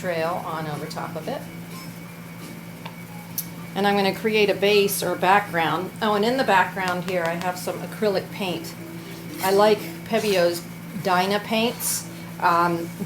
trail on over top of it. And I'm going to create a base or background. Oh, and in the background here I have some acrylic paint. I like Pebeo's Dyna paints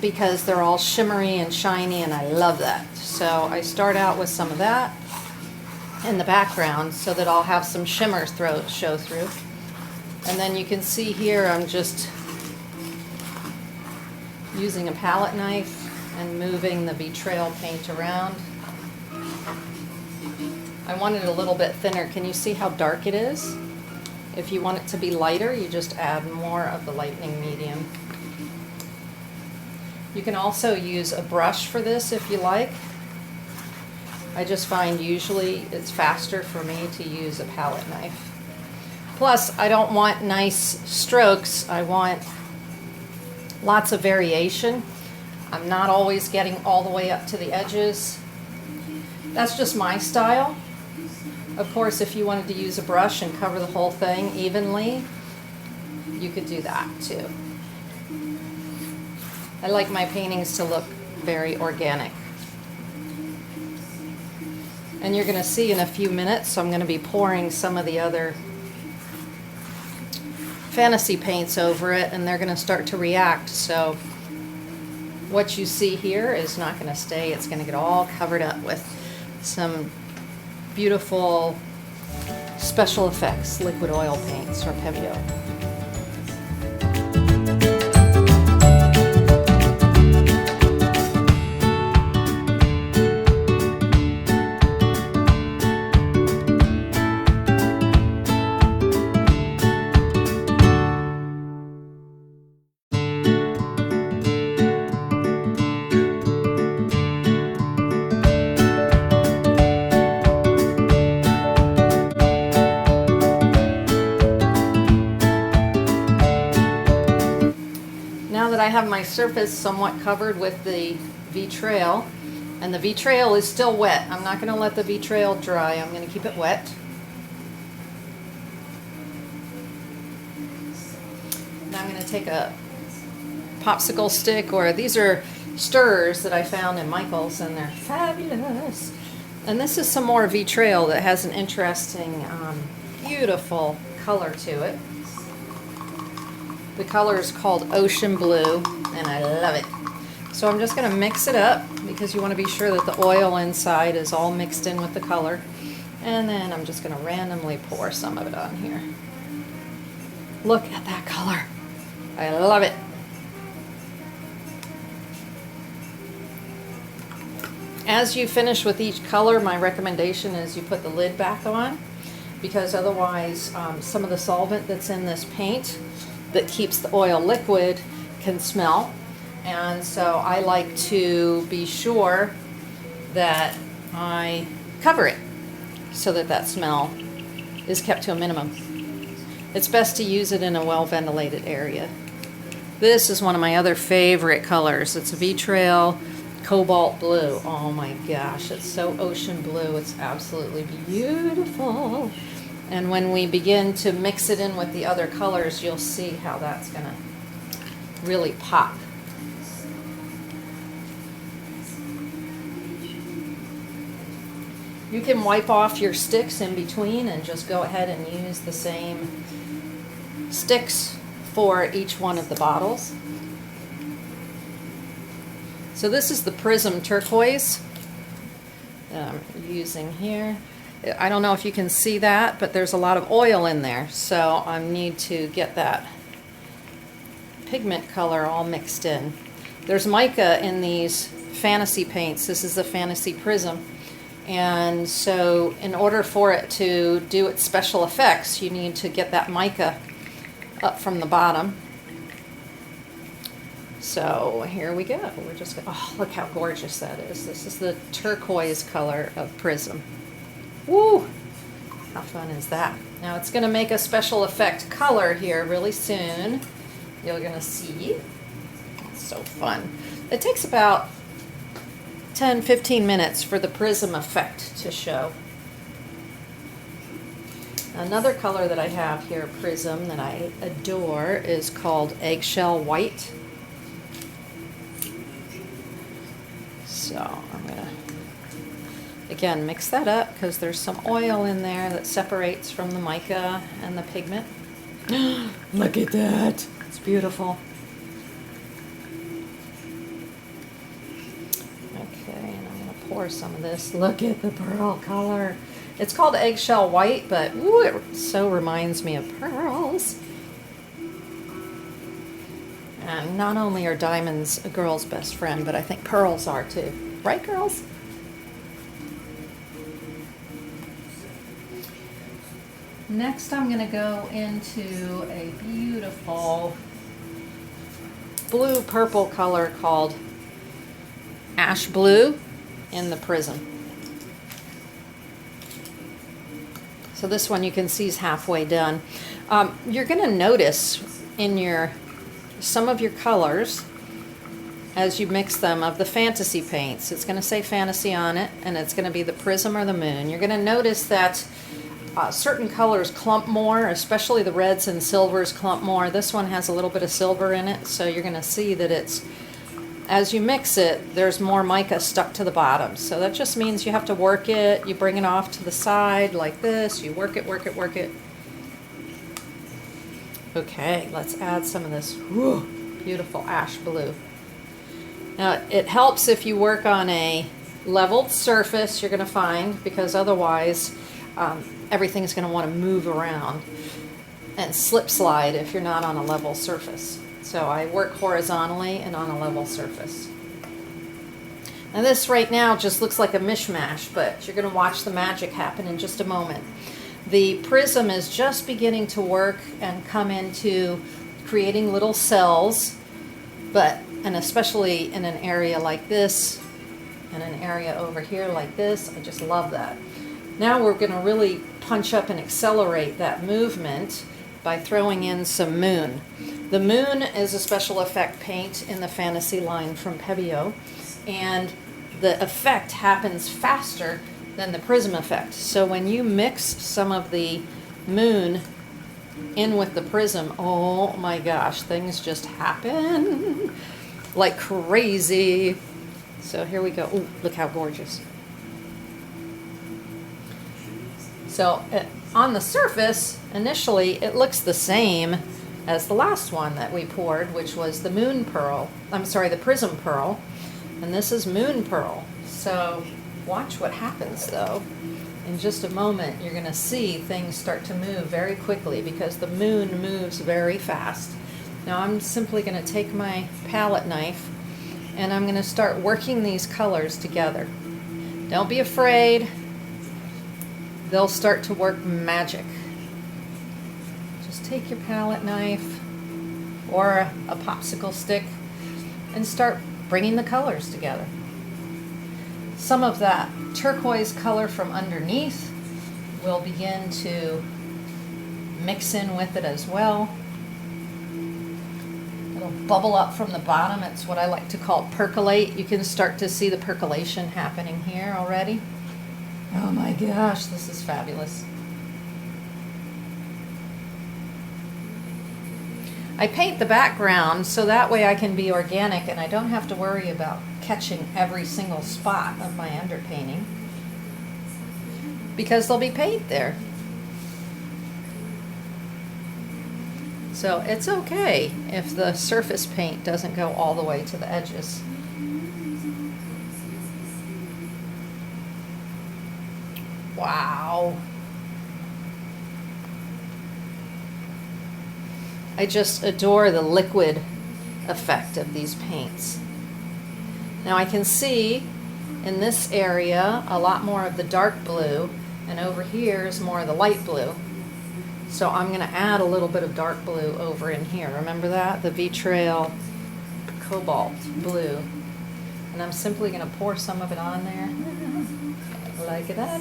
because they're all shimmery and shiny, and I love that. So I start out with some of that in the background so that I'll have some shimmer show through. And then you can see here I'm just using a palette knife and moving the vitriol paint around. I want it a little bit thinner. Can you see how dark it is? If you want it to be lighter, you just add more of the lightening medium. You can also use a brush for this if you like. I just find usually it's faster for me to use a palette knife. Plus, I don't want nice strokes. I want lots of variation. I'm not always getting all the way up to the edges. That's just my style. Of course, if you wanted to use a brush and cover the whole thing evenly, you could do that too. I like my paintings to look very organic. And you're going to see in a few minutes, so I'm going to be pouring some of the other fantasy paints over it, and they're going to start to react. So what you see here is not going to stay. It's going to get all covered up with some beautiful special effects liquid oil paints from Pebeo. Now that I have my surface somewhat covered with the vitriol, and the vitriol is still wet, I'm not going to let the vitriol dry, I'm going to keep it wet. Now I'm going to take a popsicle stick, or these are stirrers that I found in Michael's, and they're fabulous. And this is some more vitriol that has an interesting, beautiful color to it. The color is called Ocean Blue, and I love it. So I'm just going to mix it up because you want to be sure that the oil inside is all mixed in with the color. And then I'm just going to randomly pour some of it on here. Look at that color. I love it. As you finish with each color, my recommendation is you put the lid back on, because otherwise some of the solvent that's in this paint that keeps the oil liquid can smell. And so I like to be sure that I cover it so that that smell is kept to a minimum. It's best to use it in a well-ventilated area. This is one of my other favorite colors. It's a vitriol cobalt blue. Oh my gosh, it's so ocean blue. It's absolutely beautiful. And when we begin to mix it in with the other colors, you'll see how that's going to really pop. You can wipe off your sticks in between and just go ahead and use the same sticks for each one of the bottles. So this is the Prism Turquoise that I'm using here. I don't know if you can see that, but there's a lot of oil in there, so I need to get that pigment color all mixed in. There's mica in these fantasy paints. This is the Fantasy Prism, and so in order for it to do its special effects, you need to get that mica up from the bottom. So here we go. We're just gonna, oh, look how gorgeous that is. This is the turquoise color of Prism. Woo! How fun is that? Now it's going to make a special effect color here really soon. You're going to see. It's so fun. It takes about 10-15 minutes for the prism effect to show. Another color that I have here, Prism, that I adore is called Eggshell White. So So I'm gonna, again, mix that up because there's some oil in there that separates from the mica and the pigment. Look at that. It's beautiful. Okay, and I'm gonna pour some of this. Look at the pearl color. It's called eggshell white, but ooh, it so reminds me of pearls. And not only are diamonds a girl's best friend, but I think pearls are too. Right, girls? Next, I'm going to go into a beautiful blue-purple color called ash blue in the prism. So this one you can see is halfway done. You're going to notice in some of your colors as you mix them of the fantasy paints. It's going to say fantasy on it, and it's going to be the prism or the moon. You're going to notice that certain colors clump more, especially the reds and silvers clump more. This one has a little bit of silver in it, so you're going to see that it's, as you mix it, there's more mica stuck to the bottom. So that just means you have to work it. You bring it off to the side like this. You work it, work it, work it. Okay, let's add some of this beautiful ash blue. Now, it helps if you work on a leveled surface, you're going to find, because otherwise everything's going to want to move around and slip slide if you're not on a level surface. So I work horizontally and on a level surface. Now this right now just looks like a mishmash, but you're going to watch the magic happen in just a moment. The prism is just beginning to work and come into creating little cells, and especially in an area like this and an area over here like this. I just love that. Now we're going to really punch up and accelerate that movement by throwing in some moon. The moon is a special effect paint in the Fantasy line from Pebeo, and the effect happens faster than the prism effect. So when you mix some of the moon in with the prism, oh my gosh, things just happen like crazy. So here we go. Ooh, look how gorgeous. So on the surface, initially, it looks the same as the last one that we poured, which was the moon pearl. I'm sorry, the prism pearl. And this is moon pearl. So watch what happens, though. In just a moment, you're going to see things start to move very quickly because the moon moves very fast. Now I'm simply going to take my palette knife and I'm going to start working these colors together. Don't be afraid. They'll start to work magic. Just take your palette knife or a popsicle stick and start bringing the colors together. Some of that turquoise color from underneath will begin to mix in with it as well. It'll bubble up from the bottom. It's what I like to call percolate. You can start to see the percolation happening here already. Oh my gosh, this is fabulous. I paint the background so that way I can be organic and I don't have to worry about catching every single spot of my underpainting because there'll be paint there. So it's okay if the surface paint doesn't go all the way to the edges. Wow. I just adore the liquid effect of these paints. Now I can see in this area a lot more of the dark blue, and over here is more of the light blue. So I'm going to add a little bit of dark blue over in here. Remember that? The vitriol cobalt blue. And I'm simply going to pour some of it on there like that.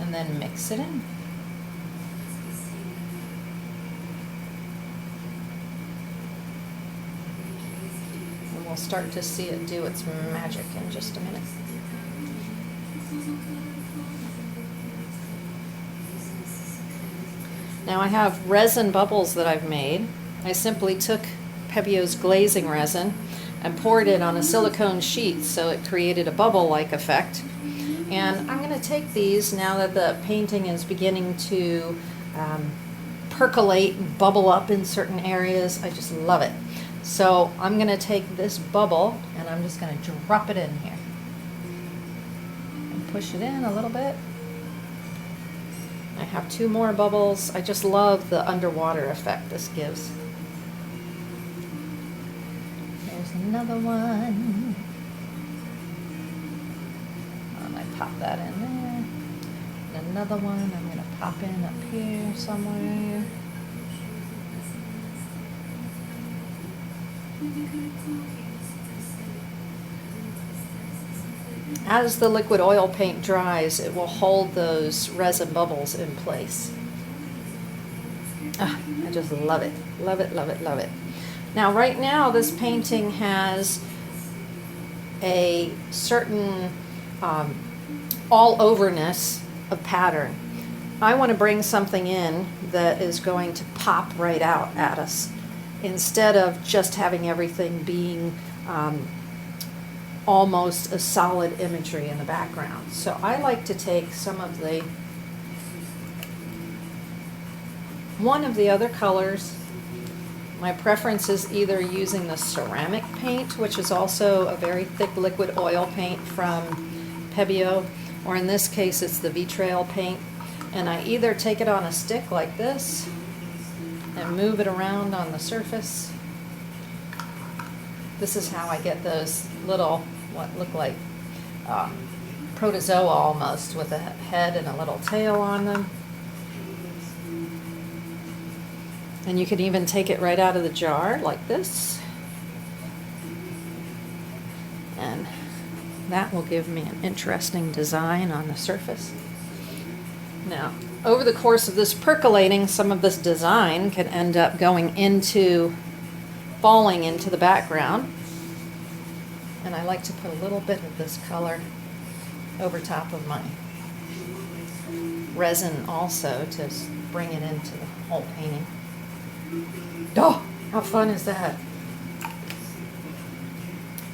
And then mix it in. And we'll start to see it do its magic in just a minute. Now I have resin bubbles that I've made. I simply took Pebeo's glazing resin, and poured it on a silicone sheet so it created a bubble-like effect. And I'm going to take these now that the painting is beginning to percolate and bubble up in certain areas. I just love it. So I'm going to take this bubble and I'm just going to drop it in here. And push it in a little bit. I have 2 more bubbles. I just love the underwater effect this gives. There's another one. And I pop that in there. And another one I'm going to pop in up here somewhere. As the liquid oil paint dries, it will hold those resin bubbles in place. I just love it. Love it, love it, love it. Now, right now, this painting has a certain all-overness of pattern. I want to bring something in that is going to pop right out at us, instead of just having everything being almost a solid imagery in the background. So I like to take some of one of the other colors. My preference is either using the ceramic paint, which is also a very thick liquid oil paint from Pebeo, or in this case it's the vitriol paint. And I either take it on a stick like this and move it around on the surface. This is how I get those little, what look like protozoa almost, with a head and a little tail on them. And you can even take it right out of the jar like this. And that will give me an interesting design on the surface. Now, over the course of this percolating, some of this design can end up falling into the background. And I like to put a little bit of this color over top of my resin also to bring it into the whole painting. Oh, how fun is that?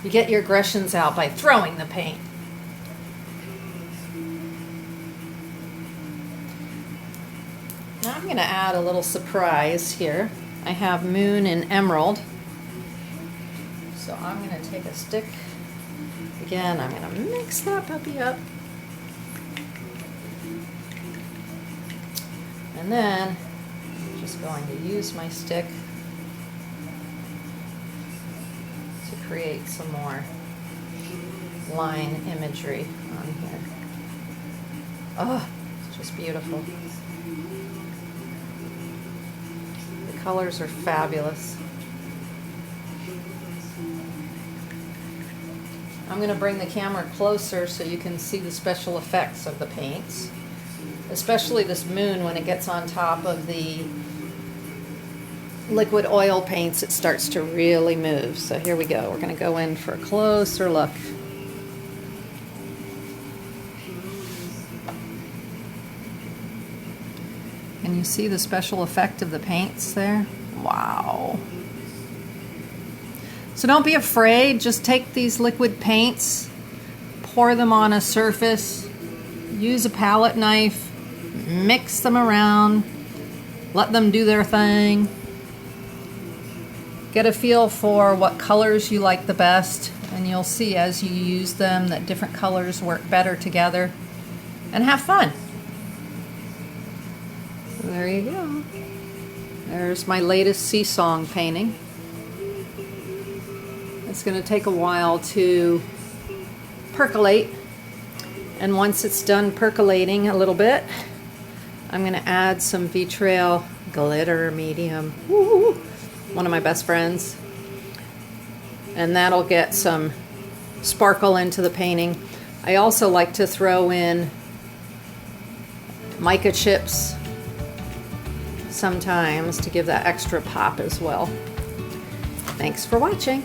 You get your aggressions out by throwing the paint. Now I'm going to add a little surprise here. I have Moon and Emerald. So I'm going to take a stick. Again, I'm going to mix that puppy up. And then I'm just going to use my stick to create some more line imagery on here. Oh, it's just beautiful. The colors are fabulous. I'm going to bring the camera closer so you can see the special effects of the paints, especially this moon. When it gets on top of the liquid oil paints, it starts to really move. So here we go. We're going to go in for a closer look. Can you see the special effect of the paints there? Wow. So don't be afraid, just take these liquid paints, pour them on a surface, use a palette knife, mix them around, let them do their thing. Get a feel for what colors you like the best, and you'll see as you use them that different colors work better together, and have fun. So there you go. There's my latest sea song painting. It's going to take a while to percolate, and once it's done percolating a little bit, I'm going to add some vitriol glitter medium. Woo! One of my best friends, and that'll get some sparkle into the painting. I also like to throw in mica chips sometimes to give that extra pop as well. Thanks for watching.